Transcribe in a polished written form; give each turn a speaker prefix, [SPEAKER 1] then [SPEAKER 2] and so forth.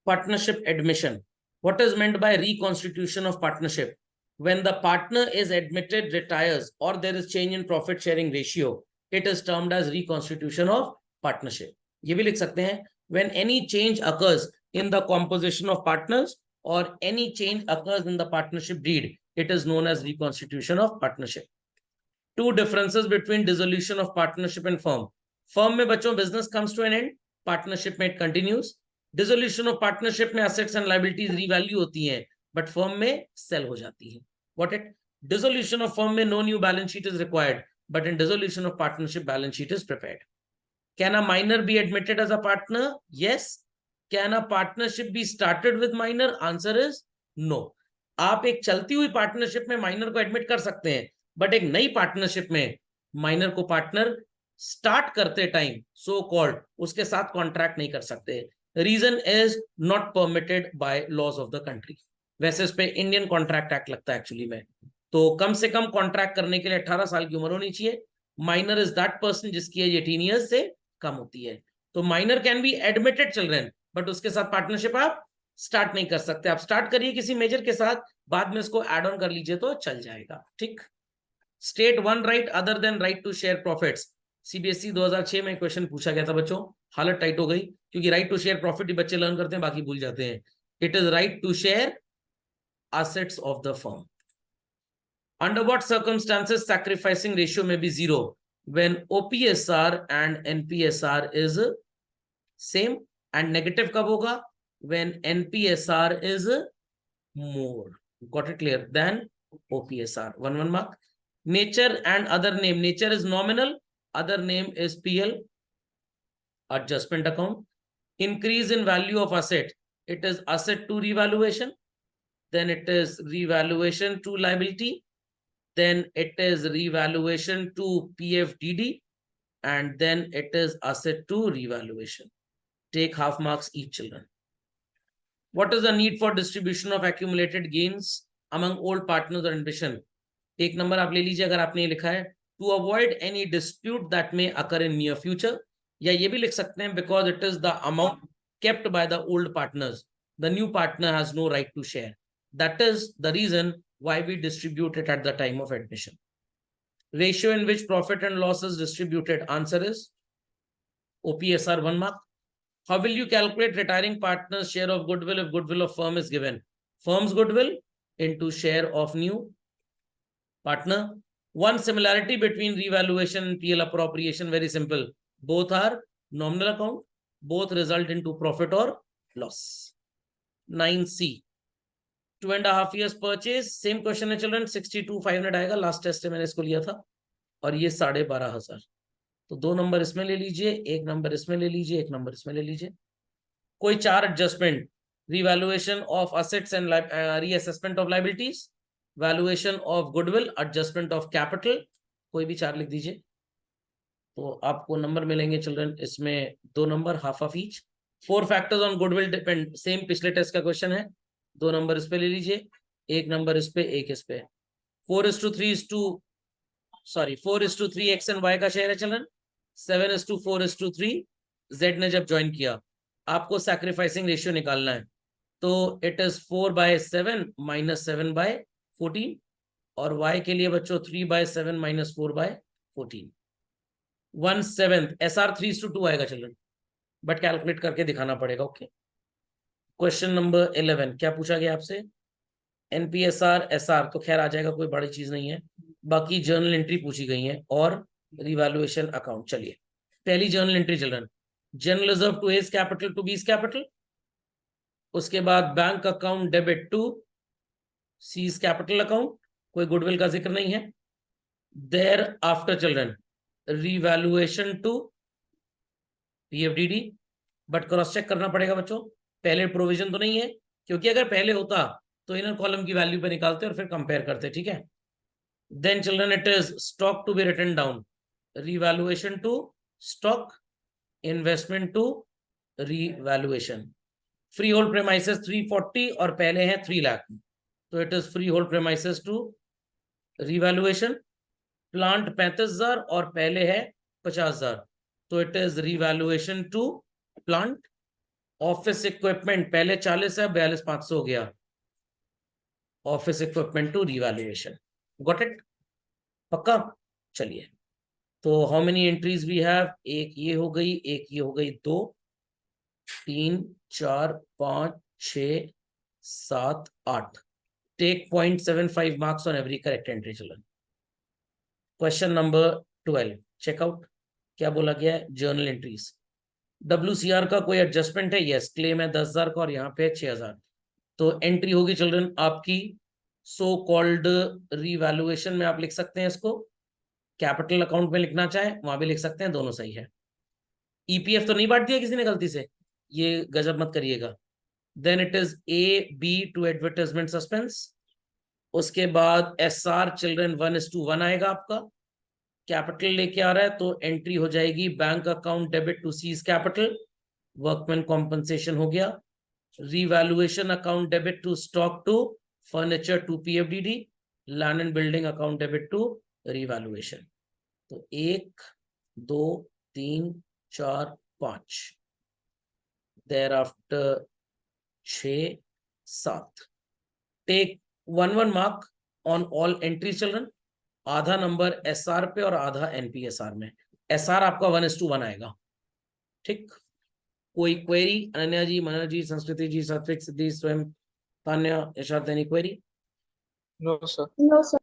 [SPEAKER 1] partnership admission. What is meant by reconstitution of partnership? When the partner is admitted, retires, or there is change in profit sharing ratio, it is termed as reconstitution of partnership. ये भी लिख सकते हैं, when any change occurs in the composition of partners or any change occurs in the partnership deed, it is known as reconstitution of partnership. Two differences between dissolution of partnership and firm. Firm में बच्चों business comes to an end, partnership में it continues. Dissolution of partnership में assets and liabilities revalue होती हैं, but firm में sell हो जाती है. What it? Dissolution of firm में no new balance sheet is required, but in dissolution of partnership balance sheet is prepared. Can a minor be admitted as a partner? Yes. Can a partnership be started with minor? Answer is no. आप एक चलती हुई partnership में minor को admit कर सकते हैं, but एक नई पार्टनरशिप में माइनर को पार्टनर स्टार्ट करते टाइम सो कॉल्ड उसके साथ कॉन्ट्रैक्ट नहीं कर सकते. Reason is not permitted by laws of the country. वैसे इस पे इंडियन कॉन्ट्रैक्ट एक्ट लगता है एक्चुअली में. तो कम से कम कॉन्ट्रैक्ट करने के लिए 18 साल की उम्र होनी चाहिए. माइनर इज दैट पर्सन जिसकी एज 18 ईयर्स से कम होती है. तो minor can be admitted children, but उसके साथ पार्टनरशिप आप स्टार्ट नहीं कर सकते. आप स्टार्ट करिए किसी मेजर के साथ, बाद में इसको एड ऑन कर लीजिए तो चल जाएगा. ठीक. State one right other than right to share profits. CBSE 2006 में क्वेश्चन पूछा गया था बच्चों. हालत टाइट हो गई क्योंकि राइट टू शेयर प्रॉफिट ही बच्चे लर्न करते हैं, बाकी भूल जाते हैं. It is right to share assets of the firm. Under what circumstances sacrificing ratio may be zero? When OPSR and NPSR is same. And negative कब होगा? When NPSR is more. Got it clear? Than OPSR. One mark. Nature and other name. Nature is nominal. Other name is PL. Adjustment account. Increase in value of asset. It is asset to revaluation. Then it is revaluation to liability, then it is revaluation to PFDD, and then it is asset to revaluation. Take half marks each, children. What is the need for distribution of accumulated gains among old partners or ambition? एक number आप ले लीजिए अगर आपने ये लिखा है, to avoid any dispute that may occur in near future, या ये भी लिख सकते हैं because it is the amount kept by the old partners. The new partner has no right to share. That is the reason why we distribute it at the time of admission. Ratio in which profit and loss is distributed. Answer is OPSR 1 mark. How will you calculate retiring partner's share of goodwill if goodwill of firm is given? Firm's goodwill into share of new partner. One similarity between revaluation and PL appropriation, very simple. Both are nominal account. Both result into profit or loss. 9C. 2.5 years purchase. Same question है children. 62,500 आएगा. Last test में मैंने इसको लिया था. और ये 12,500. तो 2 नंबर इसमें ले लीजिए, 1 नंबर इसमें ले लीजिए, 1 नंबर इसमें ले लीजिए. कोई 4 adjustment. Revaluation of assets and reassessment of liabilities, valuation of goodwill, adjustment of capital. कोई भी 4 लिख दीजिए. तो आपको नंबर मिलेंगे चिल्ड्रन इसमें 2 number, half of each. 4 factors on goodwill depend. Same पिछले टेस्ट का क्वेश्चन है. 2 नंबर इस पे ले लीजिए, 1 नंबर इस पे, 1 इस पे. 4:3 एक्स एंड वाई का शेयर है चिल्ड्रन. 7:4:3 जेड ने जब ज्वाइन किया. आपको सैक्रिफाइसिंग रेशियो निकालना है. तो इट इज 4/7 - 7/14. और वाई के लिए बच्चों 3/7 - 4/14. 1/7 SR 3:2 आएगा चिल्ड्रन, बट कैलकुलेट करके दिखाना पड़ेगा. ओके. क्वेश्चन नंबर 11 क्या पूछा गया आपसे? NPSR SR तो खैर आ जाएगा, कोई बड़ी चीज नहीं है. बाकी जर्नल एंट्री पूछी गई है और रिवैल्यूएशन अकाउंट. चलिए पहली journal entry children. General reserve to A's capital to B's capital. उसके बाद bank account debit to C's capital account. कोई गुडविल का जिक्र नहीं है. Thereafter children revaluation to PFDD, but cross check करना पड़ेगा बच्चों. पहले प्रोविजन तो नहीं है, क्योंकि अगर पहले होता तो इनर कॉलम की वैल्यू पे निकालते और फिर कंपेयर करते. ठीक है. Then children it is stock to be written down. Revaluation to stock, investment to revaluation. Freehold premises 340 और पहले है 3 लाख, तो it is freehold premises to revaluation. Plant 35,000 और पहले है 50,000, तो it is revaluation to plant. Office equipment पहले 40 है, 42,500 हो गया। Office equipment to revaluation, got it? पक्का? चलिए, तो how many entries we have? एक ये हो गई, एक ये हो गई, 2 3 4 5 6 7 8। Take 0.75 marks on every correct entry. Children, question number 12 check out. क्या बोला गया है? Journal entries. WCR का कोई एडजस्टमेंट है? यस, क्लेम है 10,000 का और यहाँ पे 6,000। तो एंट्री होगी चिल्ड्रन आपकी सो कॉल्ड रिवैल्यूएशन में। आप लिख सकते हैं इसको, कैपिटल अकाउंट में लिखना चाहे वहां भी लिख सकते हैं, दोनों सही है। EPF तो नहीं बांट दिया किसी ने गलती से, ये गजब मत करिएगा। Then it is AB to advertisement suspense. उसके बाद SR चिल्ड्रन 1:1 आएगा आपका। कैपिटल लेके आ रहा है तो एंट्री हो जाएगी bank account debit to C's capital, workman compensation हो गया। Revaluation account debit to stock to furniture to PFDD, land and building account debit to revaluation. तो 1 2 3 4 5, thereafter 6 7। Take 1 mark on all entry children. आधा number SR पे और आधा NPSR में। SR आपका 1:1 आएगा, ठीक? कोई query? Ananya ji, Manoj ji, Sanskriti ji, Satvik, Siddhi, Swayam, Tanya, Yasharth, any query?
[SPEAKER 2] No sir.